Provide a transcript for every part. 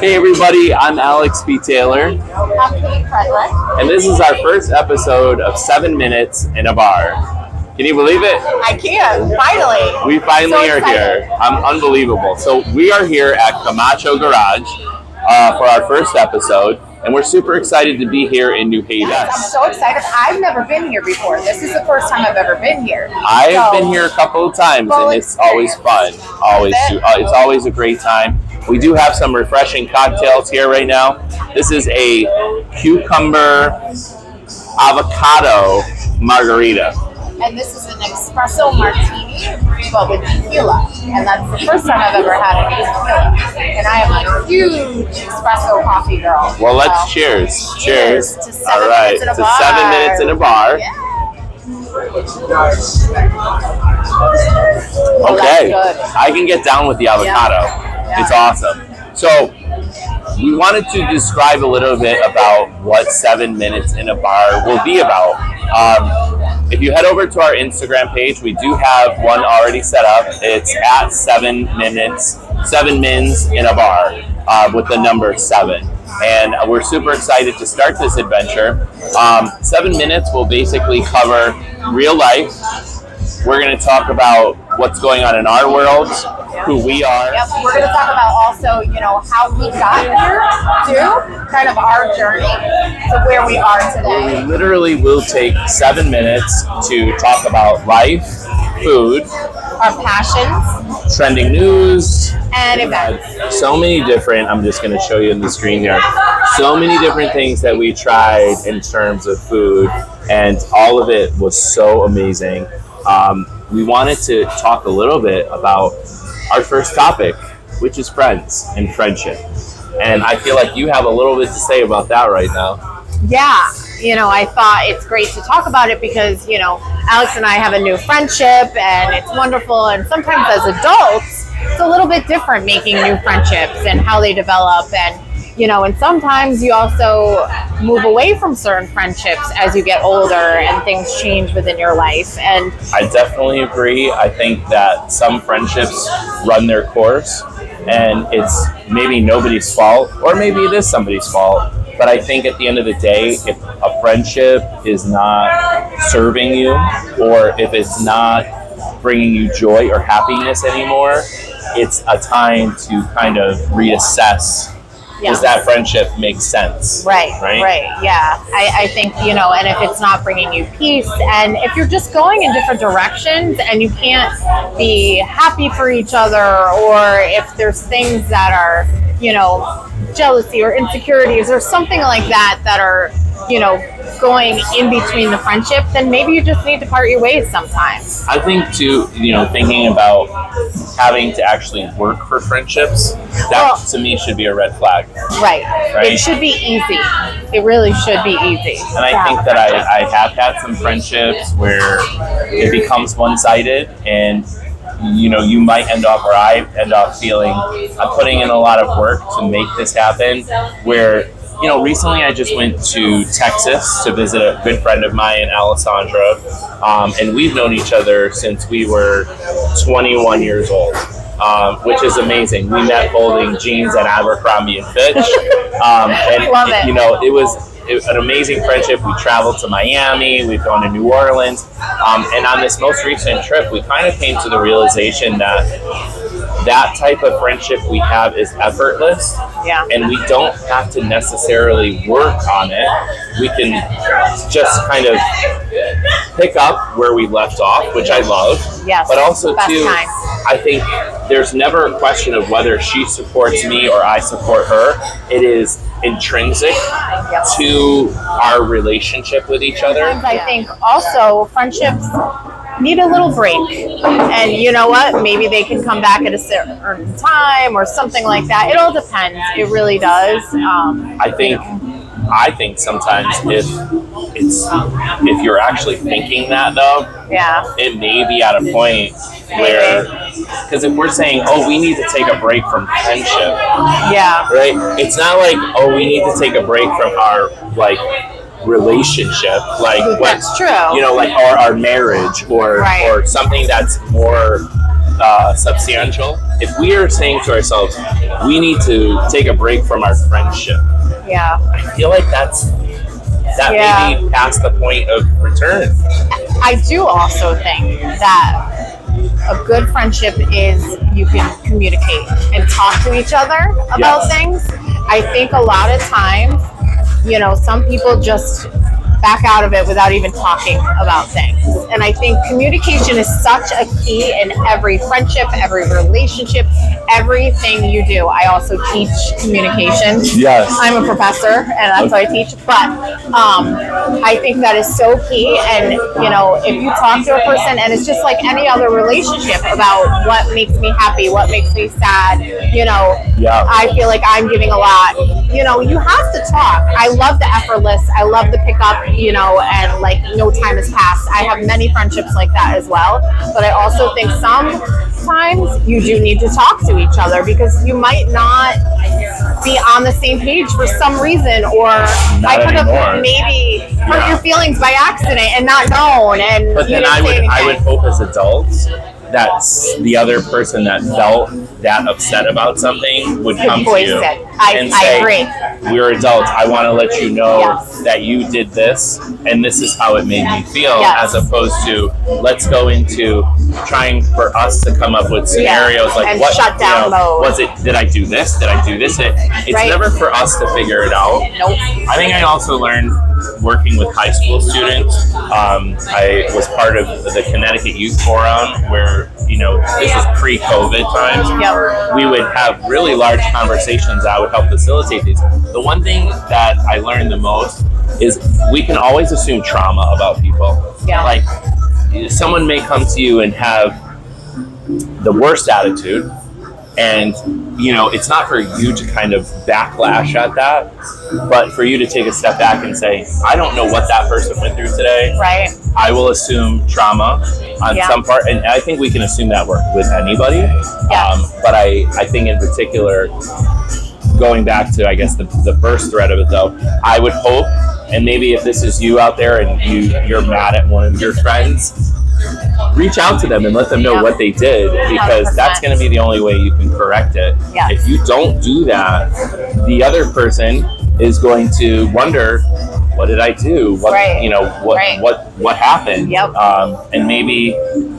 Hey everybody, I'm Alex B. Taylor. I'm Kate Frederick. And this is our first episode of 7 Minutes in a Bar. Can you believe it? I can, finally. We finally are here. Unbelievable. So we are here at Camacho Garage for our first episode, and we're super excited to be here in New Haven. Yes, I'm so excited. I've never been here before. This is the first time I've ever been here. I've been here a couple of times, and it's always fun. It's always a great time. We do have some refreshing cocktails here right now. This is a cucumber avocado margarita. And this is an espresso martini, but with tequila. And that's the first time I've ever had a tequila. And I am a huge espresso coffee girl. Well, let's cheers. Cheers. To 7 minutes in a bar. 7 minutes in a bar. Yeah. Okay. Good. I can get down with the avocado. Yeah. It's awesome. So we wanted to describe a little bit about what 7 minutes in a bar will be about. If you head over to our Instagram page, we do have one already set up. It's at 7 mins in a bar with the number 7. And we're super excited to start this adventure. 7 minutes will basically cover real life. We're going to talk about what's going on in our world, who we are. Yep. We're going to talk about also, how we got here, too, kind of our journey to where we are today. We literally will take 7 minutes to talk about life, food, our passions, trending news, and events. So many different, I'm just going to show you on the screen here, so many different things that we tried in terms of food, and all of it was so amazing. We wanted to talk a little bit about our first topic, which is friends and friendship. And I feel like you have a little bit to say about that right now. Yeah, I thought it's great to talk about it because, Alex and I have a new friendship and it's wonderful. And sometimes as adults, it's a little bit different making new friendships and how they develop. And, and sometimes you also move away from certain friendships as you get older and things change within your life. And I definitely agree. I think that some friendships run their course and it's maybe nobody's fault, or maybe it is somebody's fault. But I think at the end of the day, if a friendship is not serving you, or if it's not bringing you joy or happiness anymore, it's a time to kind of reassess. yeah. Does that friendship make sense? Right, yeah. I think, and if it's not bringing you peace, and if you're just going in different directions and you can't be happy for each other, or if there's things that are, jealousy or insecurities or something like that are, going in between the friendship, then maybe you just need to part your ways sometimes. I think too, thinking about having to actually work for friendships, that to me should be a red flag. Right. It should be easy. It really should be easy. And I think that I have had some friendships where it becomes one-sided, and you might end up, or I end up feeling I'm putting in a lot of work to make this happen, where recently I just went to Texas to visit a good friend of mine, Alessandra, and we've known each other since we were 21 years old, which is amazing. We met folding jeans at Abercrombie and Fitch, and Love it. It was an amazing friendship. We traveled to Miami, we've gone to New Orleans, and on this most recent trip, we kind of came to the realization that type of friendship we have is effortless, and we don't have to necessarily work on it. We can just kind of pick up where we left off, which I love. Yes, but also too, time. I think there's never a question of whether she supports me or I support her. It is intrinsic to our relationship with each other. Sometimes I think also friendships need a little break, and you know what, maybe they can come back at a certain time or something like that. It all depends. It really does. I think sometimes if you're actually thinking that though, it may be at a point where, because if we're saying, we need to take a break from friendship, right? It's not like, we need to take a break from our relationship, that's true. Like our marriage or something that's more substantial, if we are saying to ourselves, we need to take a break from our friendship, Yeah. I feel like that may be past the point of return. I do also think that a good friendship is you can communicate and talk to each other about things. I think a lot of times, some people just back out of it without even talking about things. And I think communication is such a key in every friendship, every relationship, everything you do. I also teach communication. Yes. I'm a professor and that's what I teach. But I think that is so key. And, if you talk to a person, and it's just like any other relationship about what makes me happy, what makes me sad, I feel like I'm giving a lot. You have to talk. I love the effortless. I love the pickup, and like no time has passed. I have many friendships like that as well. But I also think sometimes you do need to talk to each other because you might not be on the same page for some reason, or I could have maybe hurt your feelings by accident and not known. And but then I would hope as adults that the other person that felt that upset about something would come to you and say, I agree. We're adults. I want to let you know that you did this and this is how it made me feel, as opposed to let's go into trying for us to come up with scenarios like and what shut down mode. Was it? Did I do this? Did I do this? It's never for us to figure it out. Nope. I think I also learned working with high school students. I was part of the Connecticut Youth Forum where, this was pre-COVID times. Yep. We would have really large conversations that would help facilitate these. The one thing that I learned the most is we can always assume trauma about people. Yeah. Like, someone may come to you and have the worst attitude, and it's not for you to kind of backlash at that, but for you to take a step back and say, I don't know what that person went through today. Right. I will assume trauma on some part, and I think we can assume that with anybody. But I think in particular, going back to, I guess, the first thread of it though, I would hope, and maybe if this is you out there and you're mad at one of your friends, reach out to them and let them know what they did, because 100%. that's going to be the only way you can correct it. Yes. If you don't do that, the other person is going to wonder, what did I do? What what happened? Yep. And maybe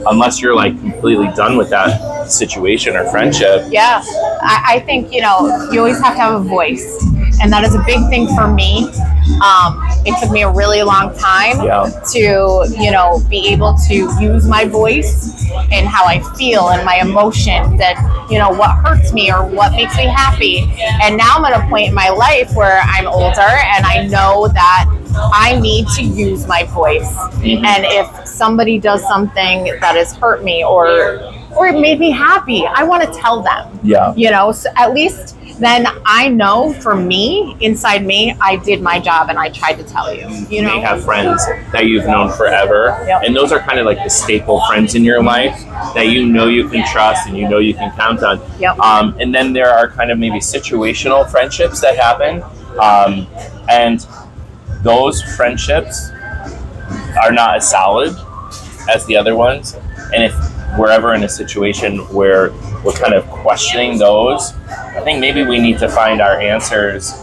unless you're like completely done with that situation or friendship. Yeah. I think, you always have to have a voice. And that is a big thing for me. It took me a really long time to, be able to use my voice and how I feel and my emotions and, what hurts me or what makes me happy. And now I'm at a point in my life where I'm older and I know that I need to use my voice. Mm-hmm. And if somebody does something that has hurt me or it made me happy, I want to tell them. Yeah. So at least then I know for me, inside me, I did my job and I tried to tell you. You may have friends that you've known forever, and those are kind of like the staple friends in your life that you can trust and you can count on. Yep. And then there are kind of maybe situational friendships that happen, and those friendships are not as solid as the other ones. And if we're ever in a situation where we're kind of questioning those, I think maybe we need to find our answers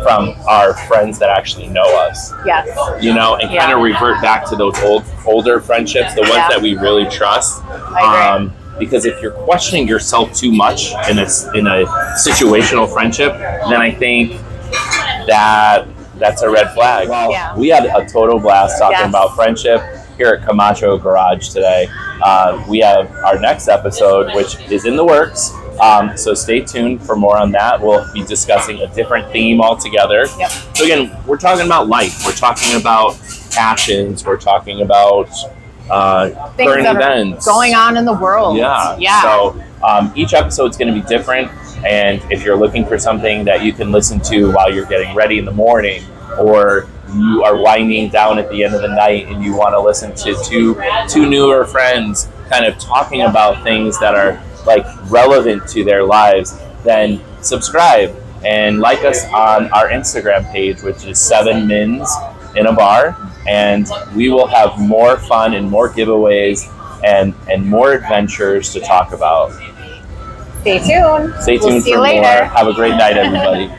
from our friends that actually know us. Yes. And kind of revert back to those older friendships, the ones that we really trust. I agree. Because if you're questioning yourself too much in a situational friendship, then I think that's a red flag. Well, we had a total blast talking about friendship here at Camacho Garage today. We have our next episode, which is in the works. So stay tuned for more on that. We'll be discussing a different theme altogether. Yep. So again, we're talking about life. We're talking about passions. We're talking about current events going on in the world. Yeah. So each episode is going to be different. And if you're looking for something that you can listen to while you're getting ready in the morning, or you are winding down at the end of the night and you want to listen to two newer friends kind of talking about things that are like relevant to their lives, then subscribe and like us on our Instagram page, which is 7 Mins in a Bar, and we will have more fun and more giveaways and more adventures to talk about. Stay tuned. Stay tuned We'll see for you later. more. Have a great night, everybody.